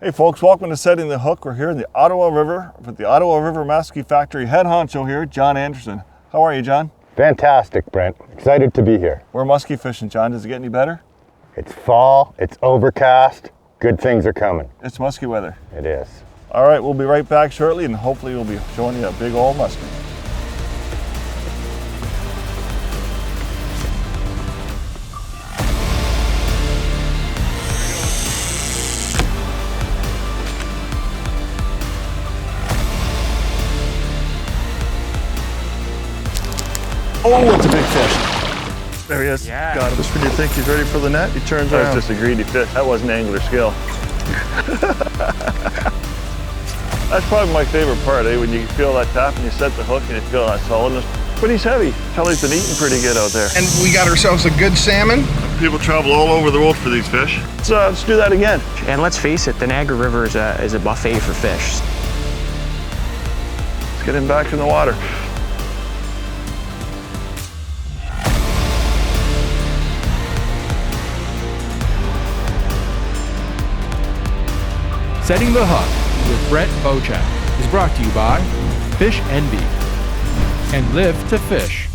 Hey folks, welcome to Setting the Hook. We're here in the Ottawa River with the Ottawa River Musky Factory head honcho here, John Anderson. How are you, John? Fantastic, Brent. Excited to be here. We're musky fishing, John. Does it get any better? It's fall, it's overcast, good things are coming. It's musky weather. It is. All right, we'll be right back shortly and hopefully we'll be showing you a big old musky. Oh, it's a big fish. There he is. Yeah. Got him. Just when you think he's ready for the net, he turns around. That was just a greedy fish. That wasn't angler skill. That's probably my favorite part, when you feel that tap and you set the hook and you feel that solidness. But he's heavy. Tell he's been eating pretty good out there. And we got ourselves a good salmon. People travel all over the world for these fish. So let's do that again. And let's face it, the Niagara River is a buffet for fish. Let's get him back in the water. Setting the Hook with Brent Bochek is brought to you by Fish Envy and Live to Fish.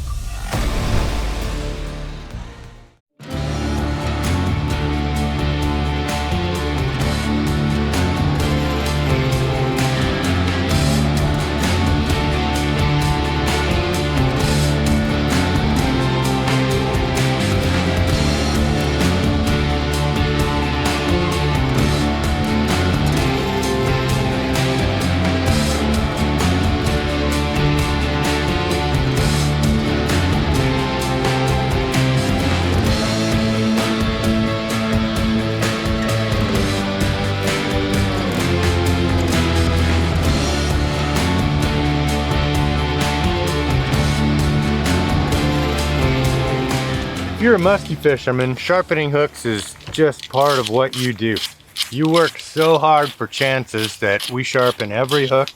If you're a musky fisherman, sharpening hooks is just part of what you do. You work so hard for chances that we sharpen every hook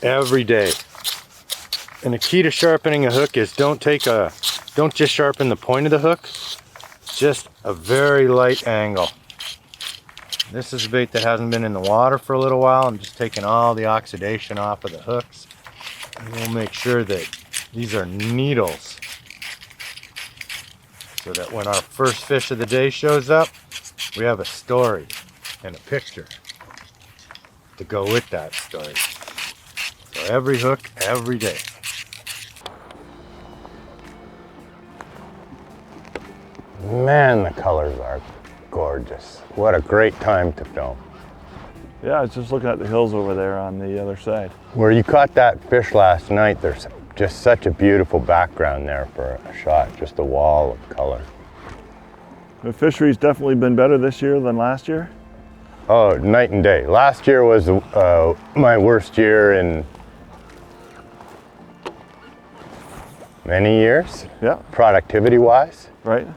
every day. And the key to sharpening a hook is don't just sharpen the point of the hook, just a very light angle. This is a bait that hasn't been in the water for a little while. I'm just taking all the oxidation off of the hooks. And we'll make sure that these are needles, so that when our first fish of the day shows up, we have a story and a picture to go with that story. So every hook, every day. Man, the colors are gorgeous. What a great time to film. Yeah, I was just looking at the hills over there on the other side. Where you caught that fish last night, there's just such a beautiful background there for a shot, just a wall of color. The fishery's definitely been better this year than last year. Oh, night and day. Last year was my worst year in many years, Yeah. productivity-wise. Right?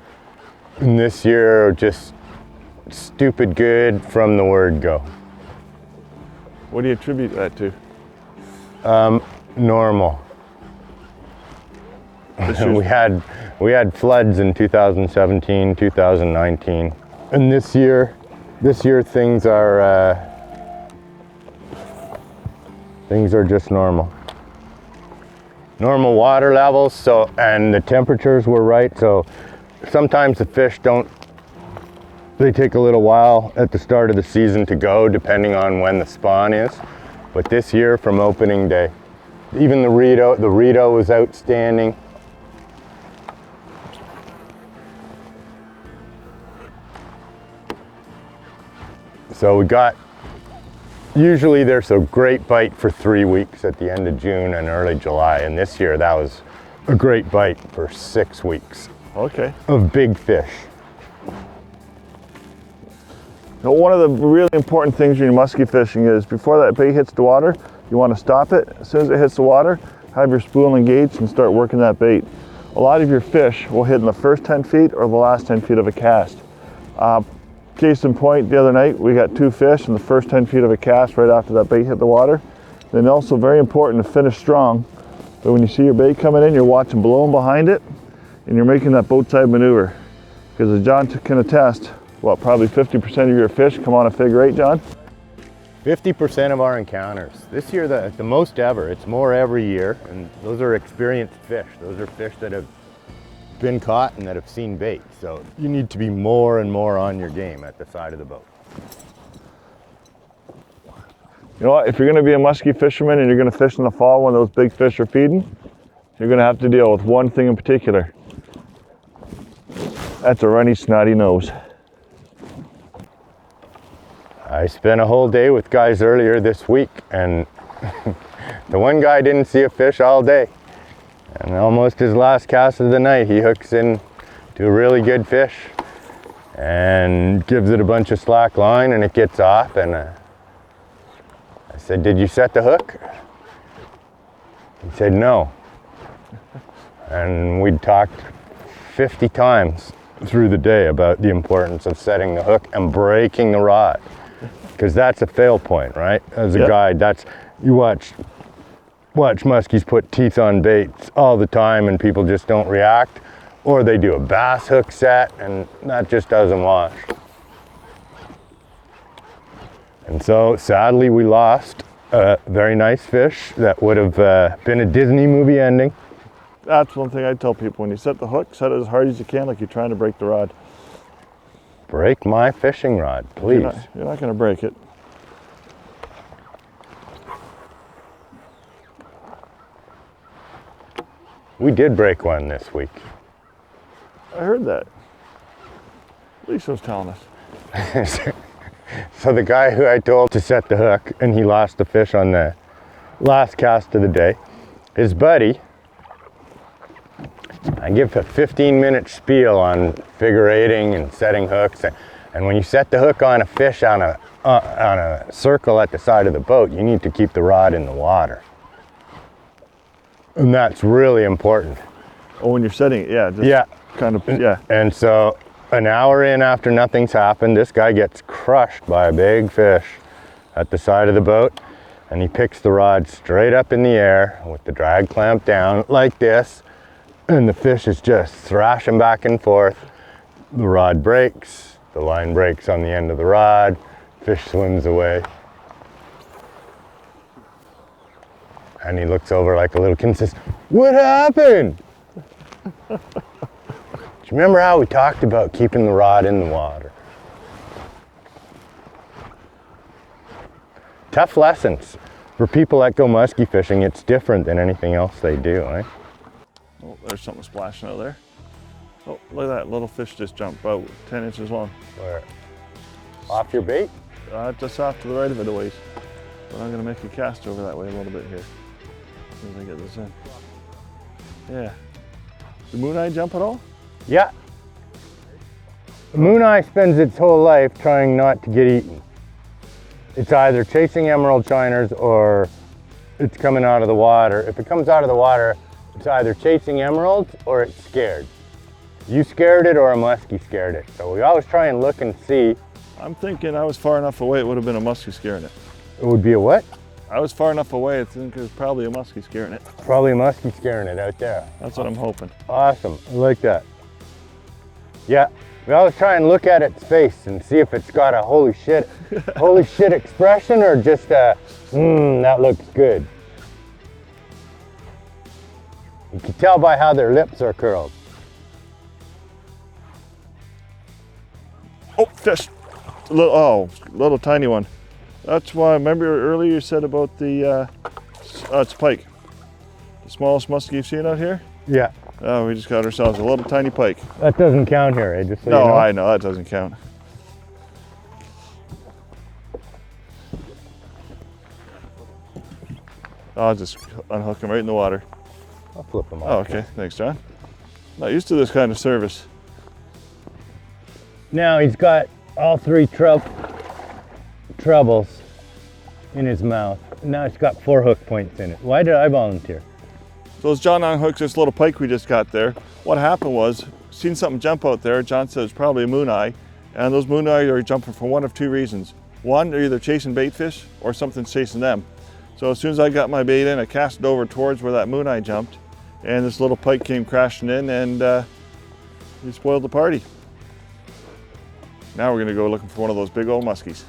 And this year, just stupid good from the word go. What do you attribute that to? Normal. This year's- we had floods in 2017, 2019, and this year things are just normal. Normal water levels, so, and the temperatures were right, so sometimes the fish they take a little while at the start of the season to go, depending on when the spawn is. But this year, from opening day, even the Rito was outstanding. So usually there's a great bite for 3 weeks at the end of June and early July. And this year that was a great bite for 6 weeks. Okay. Of big fish. Now, one of the really important things when you're musky fishing is before that bait hits the water, you want to stop it. As soon as it hits the water, have your spool engaged and start working that bait. A lot of your fish will hit in the first 10 feet or the last 10 feet of a cast. Case in point, the other night we got 2 fish in the first 10 feet of a cast right after that bait hit the water. Then also very important to finish strong. But when you see your bait coming in, you're watching below and behind it, and you're making that boat side maneuver. Because as John can attest, well, probably 50% of your fish come on a figure 8, John? 50% of our encounters. This year, the most ever. It's more every year, and those are experienced fish. Those are fish that have been caught and that have seen bait. So you need to be more and more on your game at the side of the boat. You know what, if you're gonna be a musky fisherman and you're gonna fish in the fall when those big fish are feeding, you're gonna have to deal with one thing in particular. That's a runny, snotty nose. I spent a whole day with guys earlier this week, and the one guy didn't see a fish all day. And almost his last cast of the night, he hooks in to a really good fish and gives it a bunch of slack line, and it gets off. And I said, "Did you set the hook?" He said, "No." And we'd talked 50 times through the day about the importance of setting the hook and breaking the rod, because that's a fail point, right? As a guide, that's, you watch muskies put teeth on baits all the time and people just don't react, or they do a bass hook set and that just doesn't wash. And so sadly we lost a very nice fish that would have been a Disney movie ending. That's one thing I tell people, when you set the hook, set it as hard as you can, like you're trying to break the rod. Break my fishing rod, please. You're not gonna break it. We did break one this week. I heard that. Lisa was telling us. So the guy who I told to set the hook, and he lost the fish on the last cast of the day, his buddy, I give a 15-minute spiel on figure eighting and setting hooks, and when you set the hook on a fish on a circle at the side of the boat, you need to keep the rod in the water. And that's really important. Oh, when you're setting it, yeah. Yeah. Kind of, yeah. And so an hour in after nothing's happened, this guy gets crushed by a big fish at the side of the boat, and he picks the rod straight up in the air with the drag clamp down like this, and the fish is just thrashing back and forth. The rod breaks, the line breaks on the end of the rod, fish swims away. And he looks over like a little kid and says, "What happened?" Do you remember how we talked about keeping the rod in the water? Tough lessons. For people that go musky fishing, it's different than anything else they do, eh? Oh, there's something splashing out there. Oh, look at that little fish just jumped about 10 inches long. Where? Off your bait? Just off to the right of it a ways. But I'm gonna make a cast over that way a little bit here. As soon as I get this in. Yeah. Did moon eye jump at all? Yeah. The moon eye spends its whole life trying not to get eaten. It's either chasing emerald shiners or it's coming out of the water. If it comes out of the water, it's either chasing emeralds or it's scared. You scared it or a muskie scared it. So we always try and look and see. I'm thinking I was far enough away, it would have been a muskie scaring it. It would be a what? I was far enough away, I think it was probably a muskie scaring it. Probably a muskie scaring it out there. That's what I'm hoping. Awesome, I like that. Yeah, we always try and look at its face and see if it's got a holy shit expression or just a, that looks good. You can tell by how their lips are curled. Oh, fish! Little tiny one. That's why, remember earlier you said about the, it's pike. The smallest muskie you've seen out here? Yeah. Oh, we just got ourselves a little tiny pike. That doesn't count here, eh? Just so No, you know. I know, that doesn't count. I'll just unhook him right in the water. I'll flip them off. Oh, okay, thanks, John. Not used to this kind of service. Now he's got all three trebles in his mouth. Now it's got 4 hook points in it. Why did I volunteer? So as John unhooks this little pike we just got there, what happened was, seen something jump out there, John said it's probably a moon eye, and those moon eye are jumping for one of 2 reasons. One, they're either chasing bait fish or something's chasing them. So as soon as I got my bait in, I cast it over towards where that moon eye jumped, and this little pike came crashing in and he spoiled the party. Now we're gonna go looking for one of those big old muskies.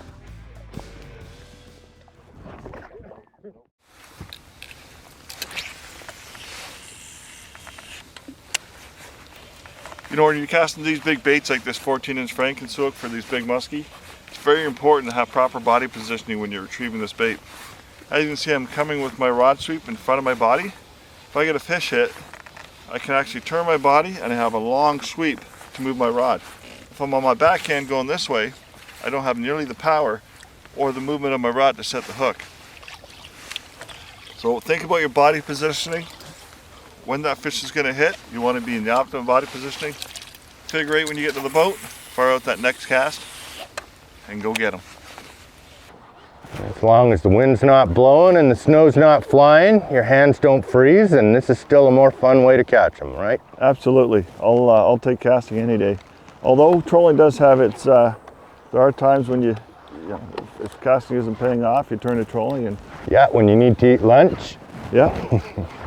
You know, when you're casting these big baits like this 14-inch Frankensuik for these big muskie, it's very important to have proper body positioning when you're retrieving this bait. As you can see, I'm coming with my rod sweep in front of my body. If I get a fish hit, I can actually turn my body and I have a long sweep to move my rod. If I'm on my backhand going this way, I don't have nearly the power or the movement of my rod to set the hook. So think about your body positioning. When that fish is going to hit, you want to be in the optimum body positioning. Figure 8 when you get to the boat, fire out that next cast, and go get them. As long as the wind's not blowing and the snow's not flying, your hands don't freeze, and this is still a more fun way to catch them, right? Absolutely. I'll take casting any day. Although trolling does have its, there are times when you know, if casting isn't paying off, you turn to trolling. And yeah, when you need to eat lunch. Yeah,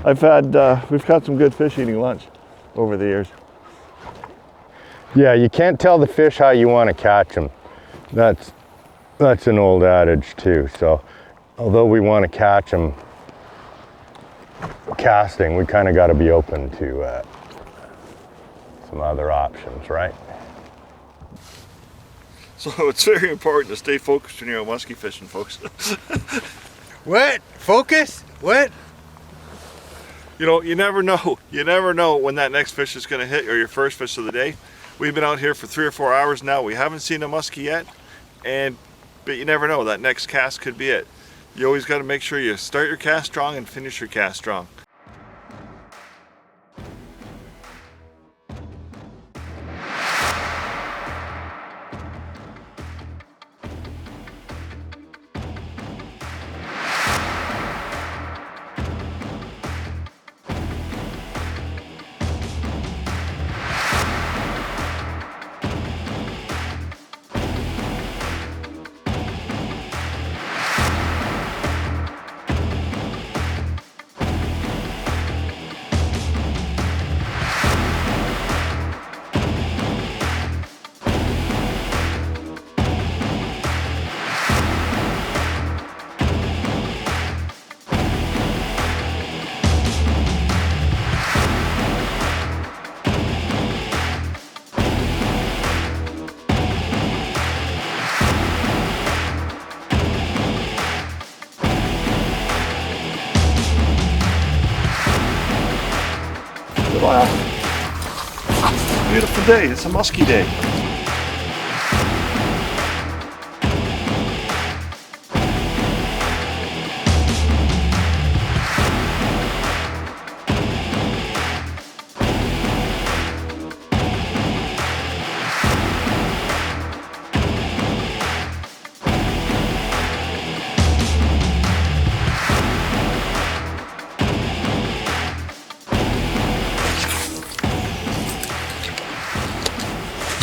we've caught some good fish eating lunch over the years. Yeah, you can't tell the fish how you want to catch them. That's an old adage too. So although we want to catch them casting, we kind of got to be open to some other options, right? So it's very important to stay focused when you're out musky fishing, folks. What? Focus? What? You know, you never know. You never know when that next fish is going to hit, or your first fish of the day. We've been out here for 3 or 4 hours now. We haven't seen a muskie yet, but you never know. That next cast could be it. You always got to make sure you start your cast strong and finish your cast strong. Wow. Beautiful day. It's a musky day.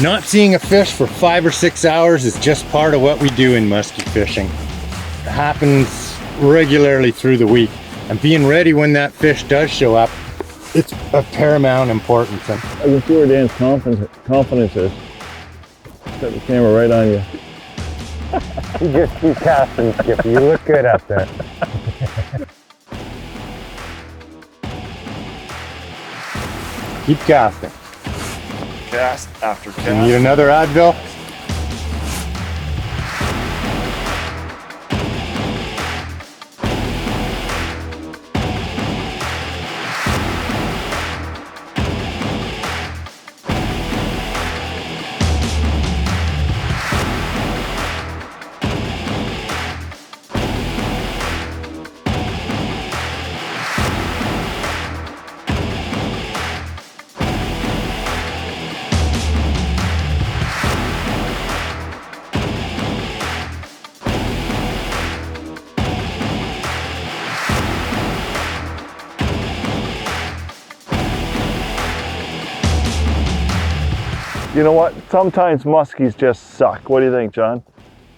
Not seeing a fish for 5 or 6 hours is just part of what we do in musky fishing. It happens regularly through the week, and being ready when that fish does show up, it's of paramount importance. I can see where Dan's confidence is. Set the camera right on you. You just keep casting, Skip. You look good up there. Keep casting. Cast after cast. You need another Advil? You know what? Sometimes muskies just suck. What do you think, John?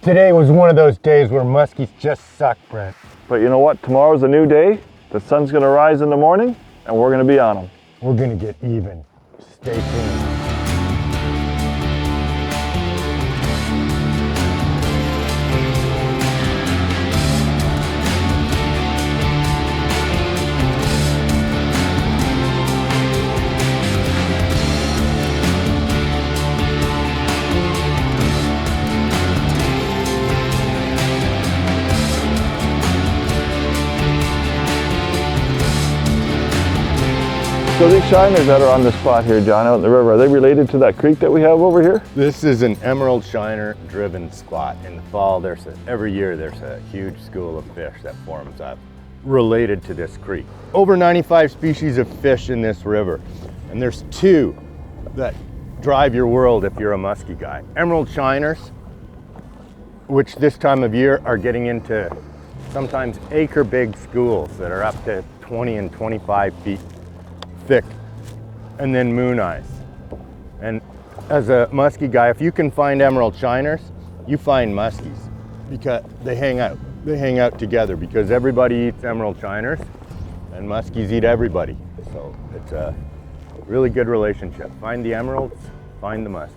Today was one of those days where muskies just suck, Brent. But you know what? Tomorrow's a new day. The sun's going to rise in the morning, and we're going to be on them. We're gonna get even. Stay tuned. So these shiners that are on this spot here, John, out in the river, are they related to that creek that we have over here? This is an emerald shiner driven spot. In the fall, every year there's a huge school of fish that forms up related to this creek. Over 95 species of fish in this river, and there's two that drive your world if you're a musky guy. Emerald shiners, which this time of year are getting into sometimes acre big schools that are up to 20 and 25 feet thick, and then moon eyes. And as a musky guy, if you can find emerald shiners, you find muskies because they hang out together because everybody eats emerald shiners and muskies eat everybody. So it's a really good relationship. Find the emeralds, find the muskies.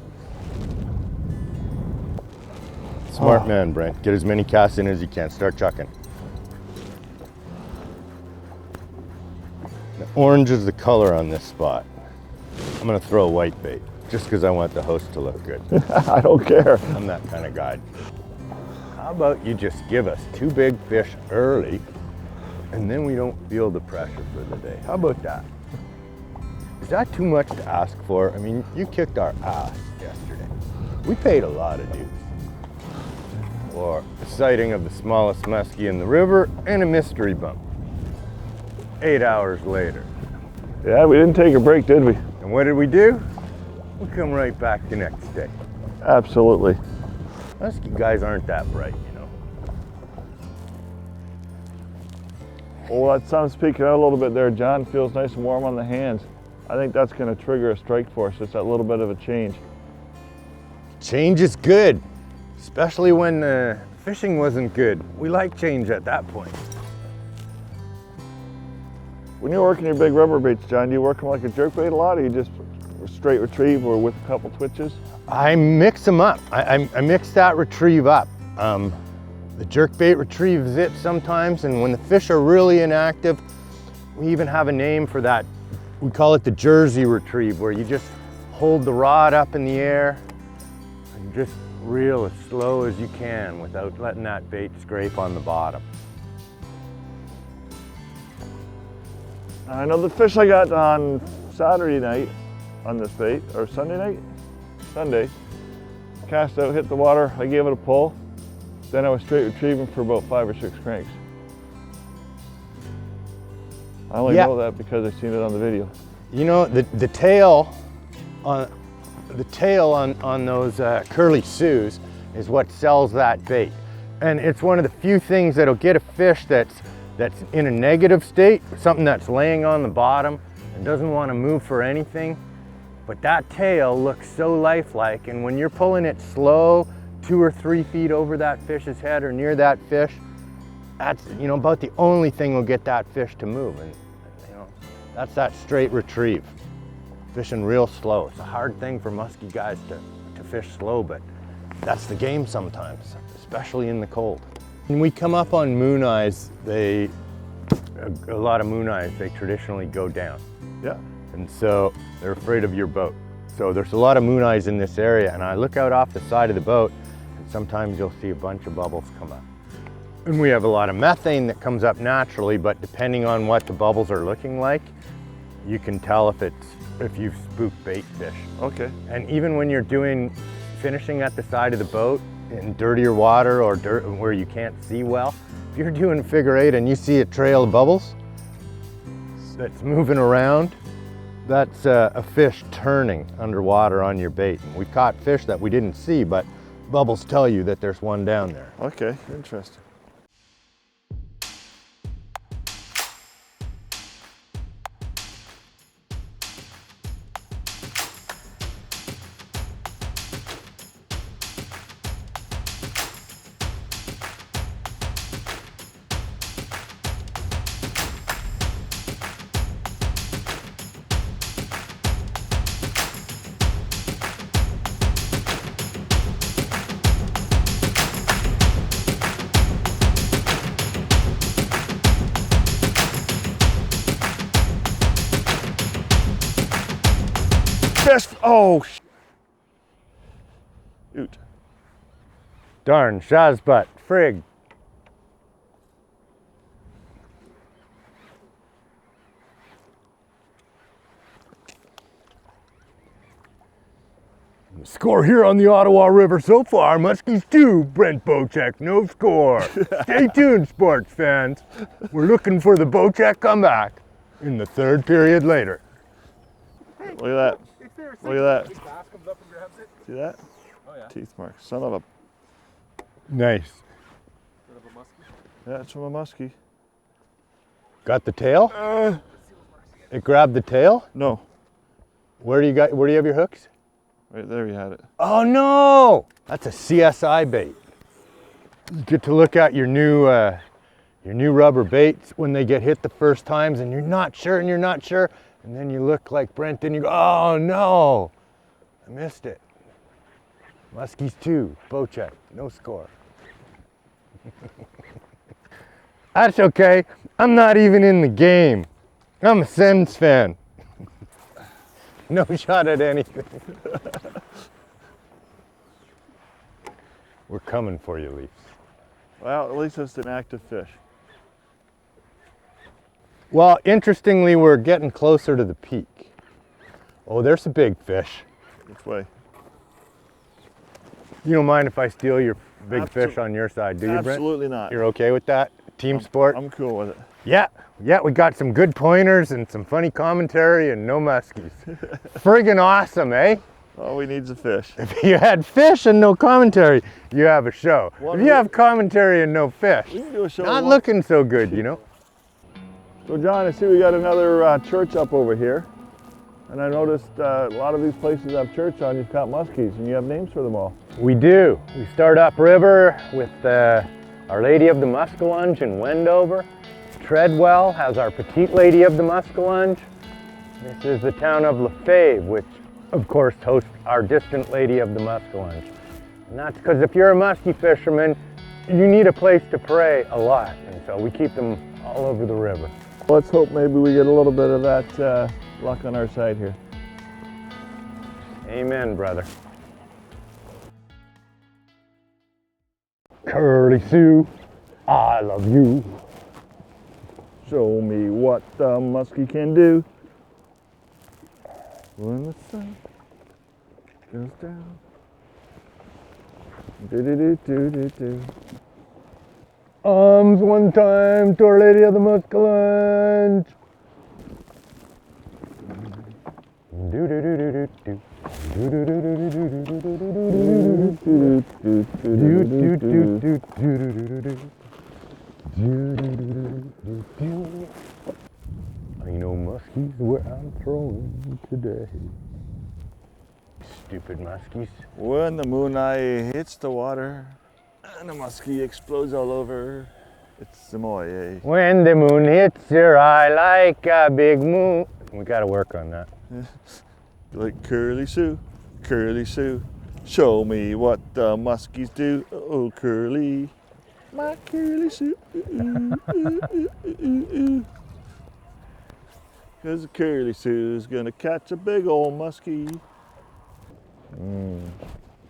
Smart man, Brent. Get as many casts in as you can. Start chucking. The orange is the color on this spot. I'm gonna throw a white bait just because I want the host to look good. I don't care. I'm that kind of guy. How about you just give us two big fish early and then we don't feel the pressure for the day? How about that? Is that too much to ask for? I mean, you kicked our ass yesterday. We paid a lot of dues for a sighting of the smallest muskie in the river and a mystery bump. 8 hours later. Yeah, we didn't take a break, did we? And what did we do? We come right back the next day. Absolutely. Musky guys aren't that bright, you know. Oh, that sun's peeking out a little bit there, John. Feels nice and warm on the hands. I think that's going to trigger a strike for us. It's that little bit of a change. Change is good, especially when fishing wasn't good. We like change at that point. When you're working your big rubber baits, John, do you work them like a jerkbait a lot, or you just straight retrieve or with a couple twitches? I mix them up. I mix that retrieve up. The jerkbait retrieves it sometimes, and when the fish are really inactive, we even have a name for that. We call it the Jersey retrieve, where you just hold the rod up in the air and just reel as slow as you can without letting that bait scrape on the bottom. I know the fish I got on Saturday night on this bait, or Sunday night? Sunday. Cast out, hit the water, I gave it a pull. Then I was straight retrieving for about 5 or 6 cranks. I only know that because I've seen it on the video. You know, the tail on those curly Sues is what sells that bait. And it's one of the few things that'll get a fish that's in a negative state, something that's laying on the bottom and doesn't want to move for anything. But that tail looks so lifelike, and when you're pulling it slow, 2 or 3 feet over that fish's head or near that fish, that's, you know, about the only thing will get that fish to move. And you know, that's that straight retrieve. Fishing real slow. It's a hard thing for musky guys to fish slow, but that's the game sometimes, especially in the cold. When we come up on moon eyes, a lot of moon eyes, they traditionally go down. Yeah. And so they're afraid of your boat. So there's a lot of moon eyes in this area, and I look out off the side of the boat, and sometimes you'll see a bunch of bubbles come up. And we have a lot of methane that comes up naturally, but depending on what the bubbles are looking like, you can tell if you've spooked bait fish. Okay. And even when you're finishing at the side of the boat in dirtier water or dirt where you can't see well, if you're doing figure 8 and you see a trail of bubbles that's moving around, that's a fish turning underwater on your bait. And we caught fish that we didn't see, but bubbles tell you that there's one down there. Okay, interesting. Fish! Oh, shoot. Darn, Shazbutt, frig. Score here on the Ottawa River so far, Muskies 2, Brent Bochek, no score. Stay tuned, sports fans. We're looking for the Bochek comeback in the third period later. Look at that. Look at that. See that? Oh, yeah. Teeth mark. Son of a... Nice. Yeah, it's from a muskie. Got the tail? It grabbed the tail? No. Where do you have your hooks? Right there you had it. Oh no! That's a CSI bait. You get to look at your new rubber baits when they get hit the first times and you're not sure, and then you look like Brent and you go, oh no! I missed it. Muskies 2, Bochek, no score. That's okay. I'm not even in the game. I'm a Sens fan. No shot at anything. We're coming for you, Leafs. Well, at least it's an active fish. Well, interestingly, we're getting closer to the peak. Oh, there's a big fish. Which way? You don't mind if I steal your big fish on your side, do you, Brent? Absolutely not. You're okay with that? Team sport? I'm cool with it. Yeah, we got some good pointers and some funny commentary and no muskies. Friggin' awesome, eh? All we need is a fish. If you had fish and no commentary, you have a show. Well, if you have commentary and no fish, We can do a show. not looking so good, you know? So John, I see we got another church up over here. And I noticed a lot of these places have church on. You've got muskies and you have names for them all. We do. We start upriver with Our Lady of the Muskellunge in Wendover. Treadwell has our Petite Lady of the Muskellunge. This is the town of Lefebvre, which of course hosts our Distant Lady of the Muskellunge. And that's because if you're a musky fisherman, you need a place to pray a lot. And so we keep them all over the river. Let's hope maybe we get a little bit of that luck on our side here. Amen, brother. Curly Sue, I love you. Show me what the muskie can do when the sun goes down. Do-do-do-do-do-do. Arms one time to Our Lady of the Muskellunge. Do-do-do-do-do-do. I know muskies where I'm throwing today. Stupid muskies. When the moon eye hits the water and the muskie explodes all over, it's the moye. When the moon hits your eye like a big moon. We gotta work on that. Like Curly Sue, show me what the muskies do. Oh, Curly, my Curly Sue. Cause Curly Sue's gonna catch a big old muskie.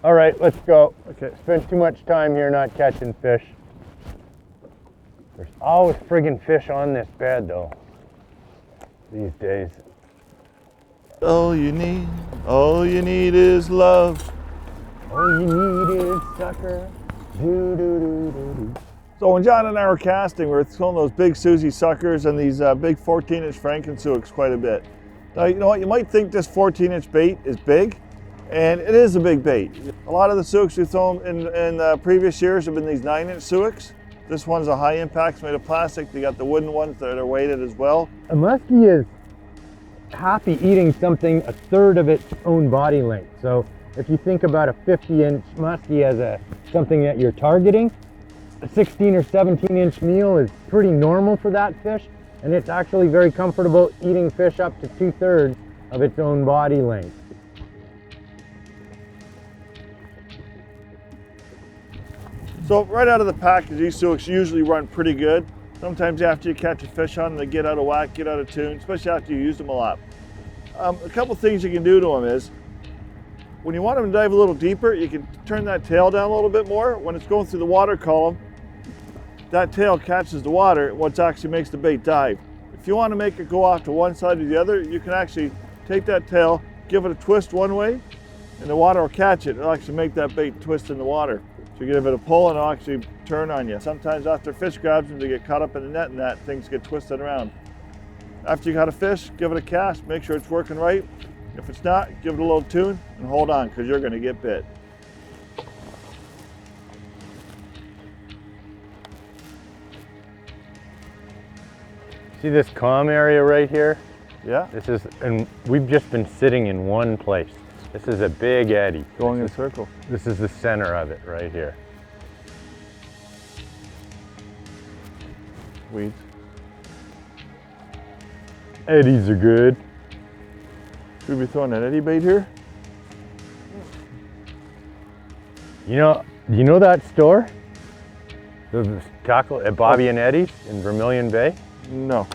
All right, let's go. Okay. Spent too much time here not catching fish. There's always friggin' fish on this bed though, these days. All you need is love. All you need is sucker. Do-do-do-do-do. So when John and I were casting, we were throwing those big Susie suckers and these big 14-inch Franken Suicks quite a bit. Now, you know what? You might think this 14-inch bait is big, and it is a big bait. A lot of the Suicks we've thrown in previous years have been these 9-inch Suicks. This one's a high impact, it's made of plastic. They got the wooden ones that are weighted as well. A muskie is happy eating something a third of its own body length. So if you think about a 50-inch muskie as something that you're targeting, a 16 or 17-inch meal is pretty normal for that fish, and it's actually very comfortable eating fish up to 2/3 of its own body length. So right out of the package, these Suicks usually run pretty good. Sometimes after you catch a fish on them, they get out of whack, get out of tune, especially after you use them a lot. A couple things you can do to them is, when you want them to dive a little deeper, you can turn that tail down a little bit more. When it's going through the water column, that tail catches the water, what actually makes the bait dive. If you want to make it go off to one side or the other, you can actually take that tail, give it a twist one way, and the water will catch it. It'll actually make that bait twist in the water. So you give it a pull and it'll actually turn on you. Sometimes after fish grabs them, they get caught up in the net and that things get twisted around. After you got a fish, give it a cast, make sure it's working right. If it's not, give it a little tune and hold on, because you're gonna get bit. See this calm area right here? Yeah, And we've just been sitting in one place. This is a big eddy. going in circles. This is the center of it right here. Weeds. Eddies are good. Should we be throwing an eddy bait here? You know that store? The tackle at Bobby and Eddie's in Vermilion Bay? No.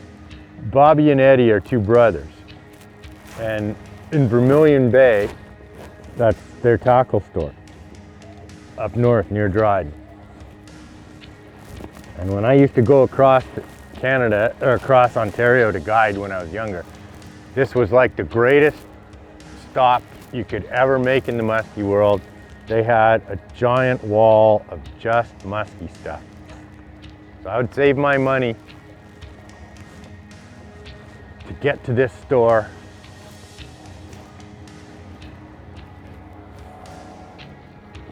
Bobby and Eddie are two brothers. And in Vermilion Bay, that's their tackle store. Up north near Dryden. And when I used to go across Canada, or across Ontario to guide when I was younger, this was like the greatest stop you could ever make in the musky world. They had a giant wall of just musky stuff. So I would save my money to get to this store.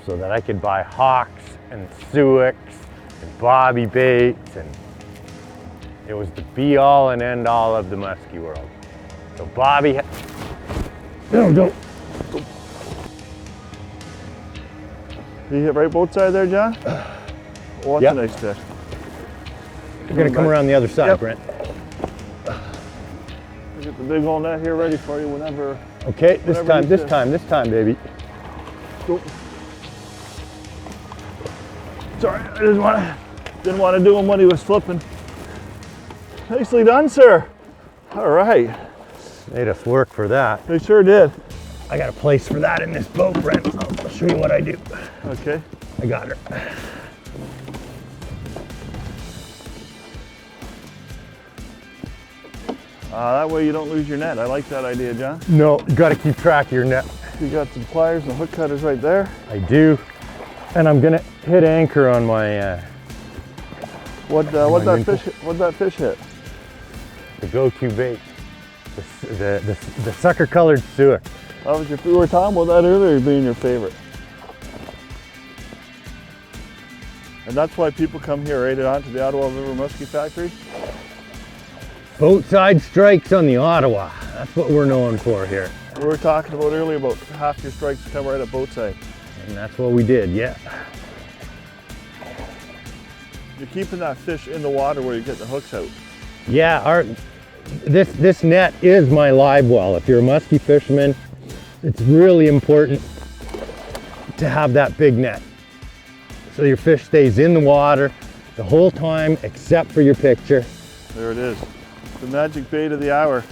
So that I could buy hawks and Suicks and bobby baits, and it was the be all and end all of the musky world. So Bobby don't. You hit right both sides there, John? Oh, that's Yep. a nice fish. We're gonna come around the other side, Yep. Brent. We got the big old net here ready for you whenever. Okay, this Whatever you time, baby. Oh. Sorry, I didn't want to do him when he was flipping. Nicely done, sir. All right, Made us work for that. they sure did. I got a place for that in this boat, Brent. I'll show you what I do. Okay. I got her. That way you don't lose your net. I like that idea, John. No, you gotta keep track of your net. You got some pliers and hook cutters right there. I do. And I'm gonna hit anchor on my What'd that fish hit? the go-to bait. The sucker colored Suicks. We were talking about that earlier being your favorite. And that's why people come here, right on to the Ottawa River Musky Factory. Boat side strikes on the Ottawa. That's what we're known for here. We were talking about earlier about half your strikes come right at boat side. And that's what we did, yeah. You're keeping that fish in the water where you get the hooks out. Yeah, this net is my live well. If you're a musky fisherman, it's really important to have that big net. So your fish stays in the water the whole time except for your picture. There it is. The magic bait of the hour.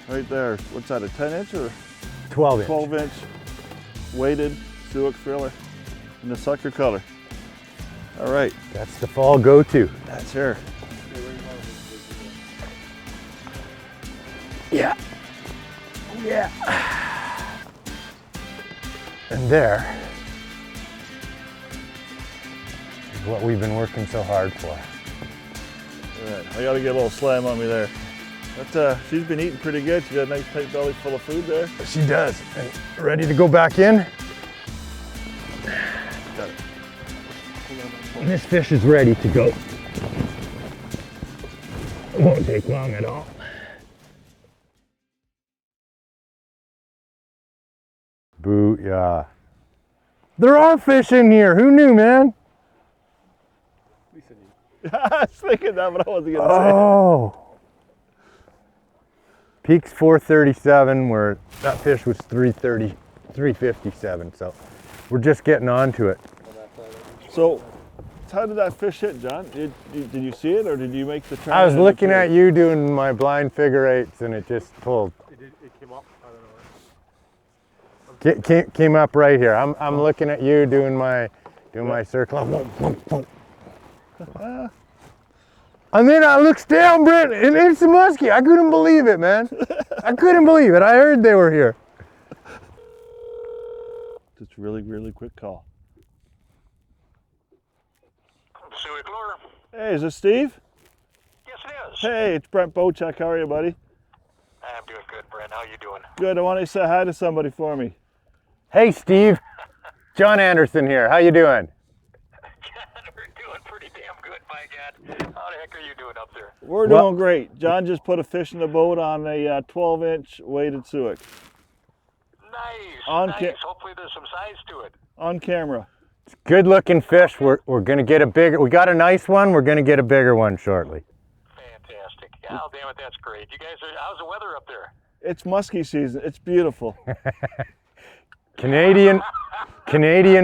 Right there. What's that, a 10-inch or 12 inch. 12-inch weighted Suicks filler in the sucker color. All right, That's the fall go-to. that's her. Yeah. Yeah. And there is what we've been working so hard for. All right, I gotta get a little slam on me there. She's been eating pretty good. She got a nice tight belly full of food there. She does. And ready to go back in? Got it. And this fish is ready to go. It won't take long at all. Booyah. There are fish in here. Who knew, man? I was thinking that, but I wasn't gonna Oh. Peak's 437, where that fish was 330, 357. So we're just getting onto it. say. So, how did that fish hit, John? Did you see it, or did you make the turn? I was looking at you doing my blind figure eights, and it just pulled. It came up. I don't know. Came up right here. I'm looking at you doing my circle. And then I looks down, Brent, and it's a muskie. I couldn't believe it, man. I couldn't believe it. I heard they were here. It's a really, really quick call. Suicks lure. Hey, is this Steve? Yes, it is. Hey, it's Brent Bochek. How are you, buddy? I'm doing good, Brent. How you doing? Good. I want you to say hi to somebody for me. Hey, Steve. John Anderson here. How you doing? We're doing pretty damn good, by God. How the heck are you doing up there? We're doing great. John just put a fish in the boat on a 12-inch weighted Suicks. Nice, On Hopefully there's some size to it. On camera. It's good looking fish. We're going to get a bigger, we got a nice one. We're going to get a bigger one shortly. Fantastic. Oh, damn it, that's great. You guys how's the weather up there? It's musky season. It's beautiful. Canadian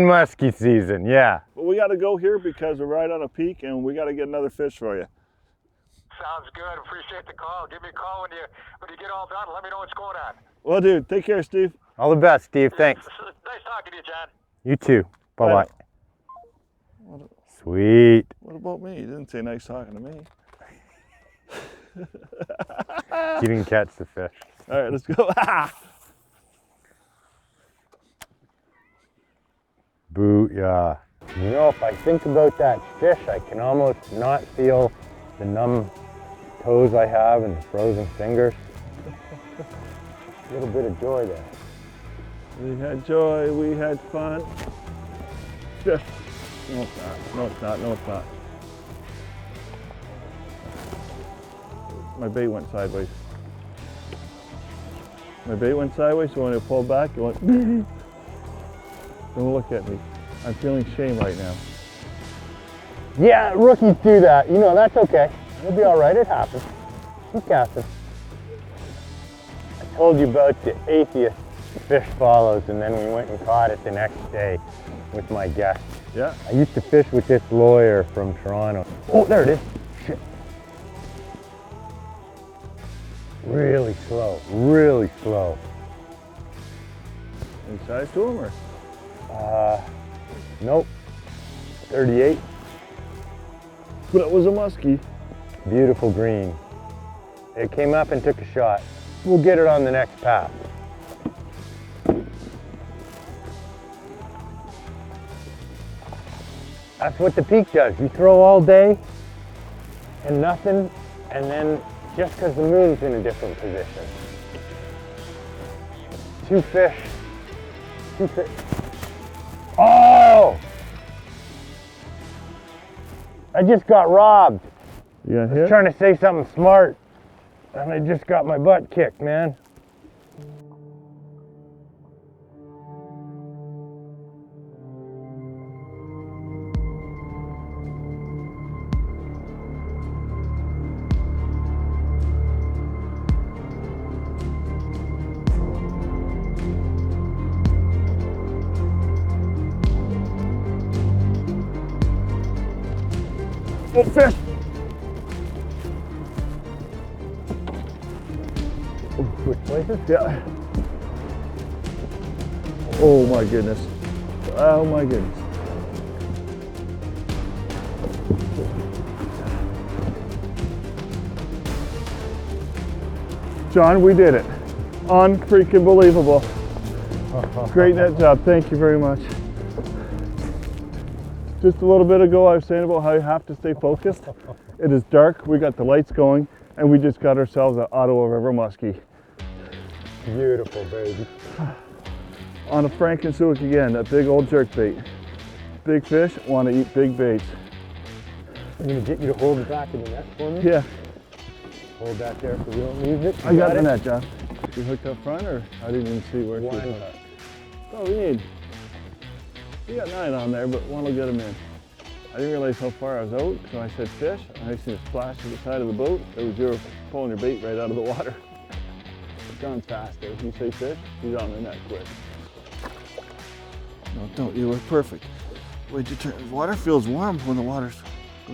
musky season, yeah. But we got to go here because we're right on a peak and we got to get another fish for you. Sounds good. Appreciate the call. Give me a call when you get all done. Let me know what's going on. Well, dude, take care, Steve. All the best, Steve. Thanks. Nice talking to you, John. You too. Bye-bye. Bye. Sweet. What about me? You didn't say nice talking to me. You didn't catch the fish. All right, let's go. Booyah. You know, if I think about that fish, I can almost not feel the numb toes I have and the frozen fingers. A little bit of joy there. We had joy, we had fun. Fish. No, it's not. No, it's not. No, it's not. My bait went sideways. My bait went sideways, so when I pulled back, it went. Don't look at me. I'm feeling shame right now. Yeah, rookies do that. You know, that's okay. It'll be all right. It happens. Keep casting. I told you about the atheist fish follows, and then we went and caught it the next day with my guest. Yeah. I used to fish with this lawyer from Toronto. Oh, there it is. Shit. Really slow. Really slow. Any size to him or? Nope. 38. But it was a muskie. Beautiful green. It came up and took a shot. We'll get it on the next pass. That's what the peak does. You throw all day and nothing, and then just because the moon's in a different position. Two fish. Oh! I just got robbed. You got I was hit? trying to say something smart, and I just got my butt kicked, man. Oh, fish! Which places? Yeah. Oh my goodness. Oh my goodness. John, we did it. Unfreaking believable. Great net job. Thank you very much. Just a little bit ago, I was saying about how you have to stay focused. It is dark, we got the lights going, and we just got ourselves an Ottawa River Musky. Beautiful, baby. On a Franken Suicks again, that big old jerk bait. Big fish want to eat big baits. I'm gonna get you to hold the back of the net for me. Yeah, Hold that there so we don't lose it. I got the net, John. You hooked up front, or I didn't even see where she was. One hook. Oh, we got 9 on there, but one will get them in. I didn't realize how far I was out, so I said fish, and I seen a splash to the side of the boat. It was you pulling your bait right out of the water. John's faster. If you say fish, he's on the net quick. No, don't. You were perfect. Wait, you turn. The water feels warm when the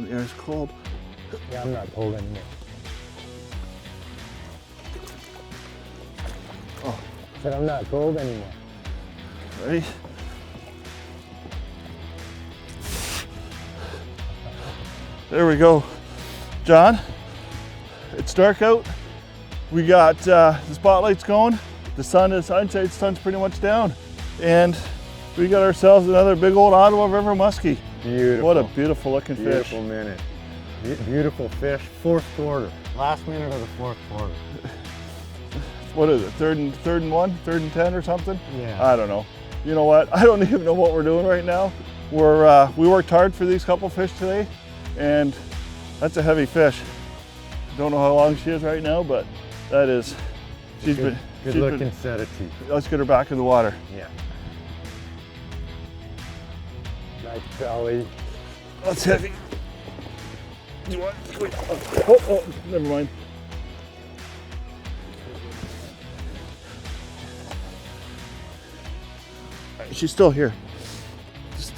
air's cold. Yeah, I'm not cold anymore. Oh, I said I'm not cold anymore. ready? There we go. John, it's dark out. We got the spotlights going. The sun is, I'd say the sun's pretty much down. And We got ourselves another big old Ottawa River Musky. Beautiful. What a beautiful looking Beautiful fish. minute. Beautiful fish. Fourth quarter. Last minute of the fourth quarter. What is it, third and 10 or something? Yeah. I don't know. You know what? I don't even know what we're doing right now. We worked hard for these couple fish today, and that's a heavy fish. Don't know how long she is right now, but that is, Good looking set of teeth. Let's get her back in the water. Yeah. Nice belly. That's heavy. You want? Oh, never mind. All right, she's still here. Just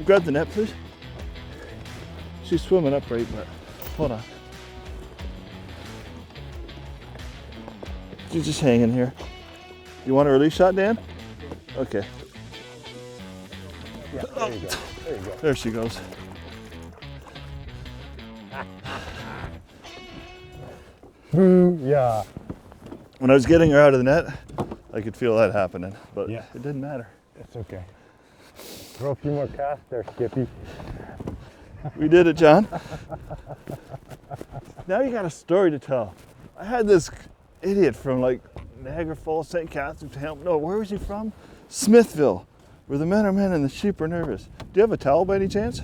grab the net, please. She's swimming upright, but hold on. She's just hanging here. You want a release shot, Dan? Okay. Yeah, there you go. There you go. There she goes. Yeah. When I was getting her out of the net, I could feel that happening, but Yeah. it didn't matter. It's okay. Throw a few more casts there, Skippy. We did it, John. Now you got a story to tell. I had this idiot from like Niagara Falls, St. Catharines, no, where was he from? Smithville, where the men are men and the sheep are nervous. Do you have a towel by any chance?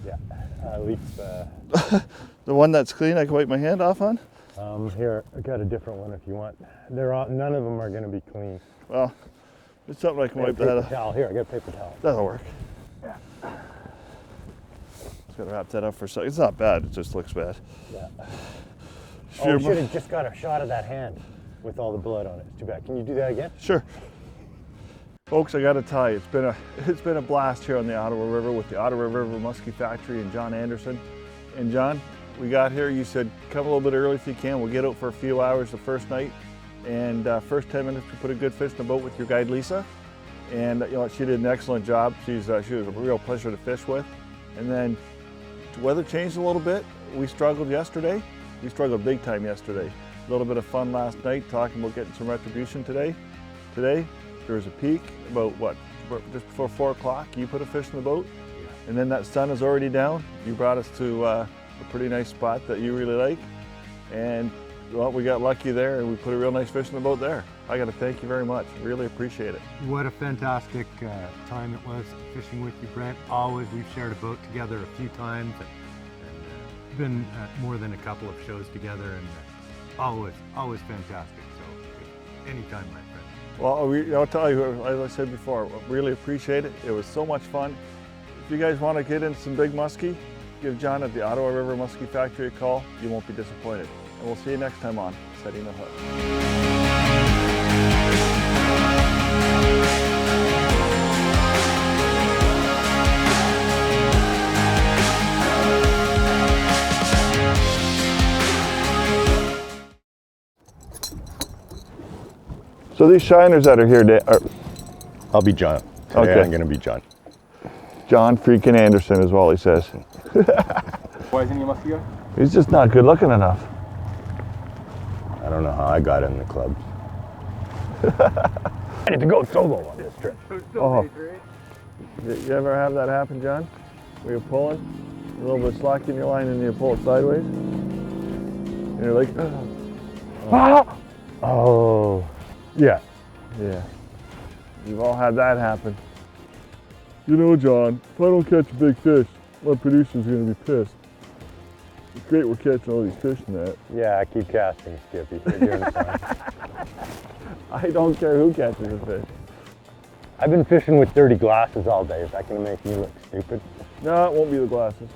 Yeah. At least, The one that's clean I can wipe my hand off on? here, I got a different one if you want. They're all, none of them are going to be clean. Well, it's something I can wipe that Paper off. towel. Here, I got a paper towel. That'll work. Yeah. Just gotta wrap that up for a second. It's not bad, it just looks bad. Yeah. Sure, Oh, we should have just got a shot of that hand with all the blood on it. It's too bad. Can you do that again? Sure. Folks, I gotta tell you, it's been a blast here on the Ottawa River with the Ottawa River Musky Factory and John Anderson. And John, we got here, you said come a little bit early if you can. We'll get out for a few hours the first night. And first 10 minutes we put a good fish in the boat with your guide Lisa. And you know, she did an excellent job. She was a real pleasure to fish with. And then the weather changed a little bit. We struggled yesterday. We struggled big time yesterday. A little bit of fun last night, talking about getting some retribution today. Today, there was a peak about what, just before 4 o'clock, you put a fish in the boat, and then that sun is already down. You brought us to a pretty nice spot that you really like, and well, we got lucky there, and we put a real nice fish in the boat there. I got to thank you very much. Really appreciate it. What a fantastic time it was fishing with you, Brent. Always, we've shared a boat together a few times, and been at more than a couple of shows together, and always fantastic. So, anytime, my friend. Well, I'll tell you, as I said before, really appreciate it. It was so much fun. If you guys want to get into some big muskie, give John at the Ottawa River Musky Factory a call. You won't be disappointed. And we'll see you next time on Setting the Hook. So these shiners that are here, I'll be John. Today Okay. I'm going to be John. John freaking Anderson is all he says. Why isn't he a musky guy? He's just not good looking enough. I don't know how I got in the club. I need to go solo on this trip. Oh. You ever have that happen, John? Where you're pulling, a little bit slack in your line and you pull it sideways? And you're like, Oh, yeah. yeah. You've all had that happen. You know, John, if I don't catch a big fish, my producer's gonna be pissed. It's great we're catching all these fish in that. Yeah, I keep casting, Skippy. You're doing fine. I don't care who catches the fish. I've been fishing with dirty glasses all day. Is that going to make me look stupid? No, it won't be the glasses.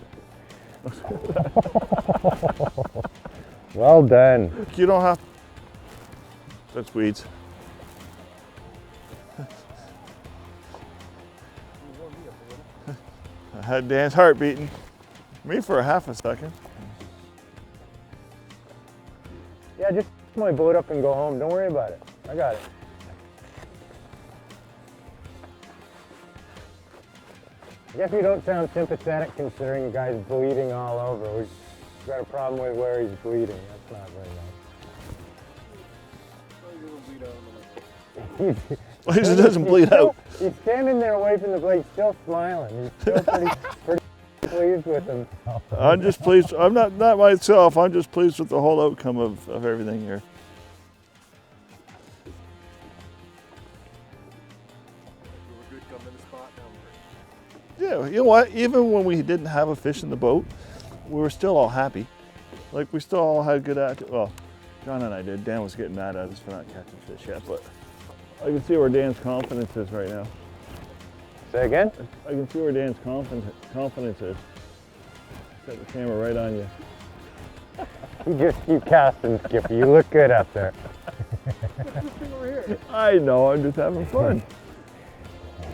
Well done. You don't have. That's weeds. I had Dan's heart beating. Me for a half a second. Yeah, just pick my boat up and go home. Don't worry about it. I got it. I guess you don't sound sympathetic considering the guy's bleeding all over. We've got a problem with where he's bleeding. That's not very nice. As long as it doesn't bleed out. He's standing there away from the blade, still smiling. He's still pretty pleased with him. I'm just pleased. I'm not myself. I'm just pleased with the whole outcome of everything here. Yeah, you know what? Even when we didn't have a fish in the boat, we were still all happy. Like, we still all had good attitude. Well, John and I did. Dan was getting mad at us for not catching fish yet, but I can see where Dan's confidence is right now. Say again? I can see where Dan's confidence is. Got the camera right on you. You just keep casting, Skippy. You look good up there. I know, I'm just having fun.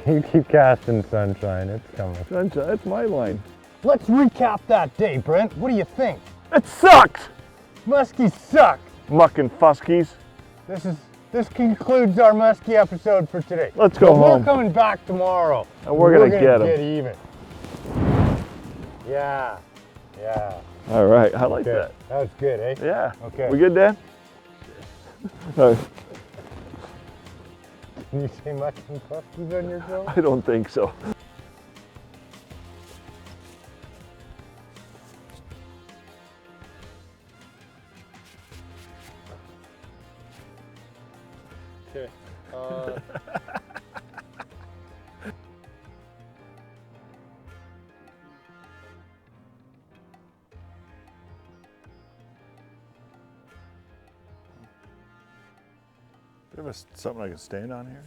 You keep casting, Sunshine. It's coming. Sunshine, that's my line. Let's recap that day, Brent. What do you think? It sucked! Muskies suck. Mucking fuskies. This concludes our muskie episode for today. Let's go home. We're coming back tomorrow. And we're gonna get 'em. Get even. Yeah. All right, I like that. That was good, eh? Yeah. Okay. We good, Dan? All right. Can you say mucking fuskies on your show? I don't think so. Okay. Do you have something I can stand on here?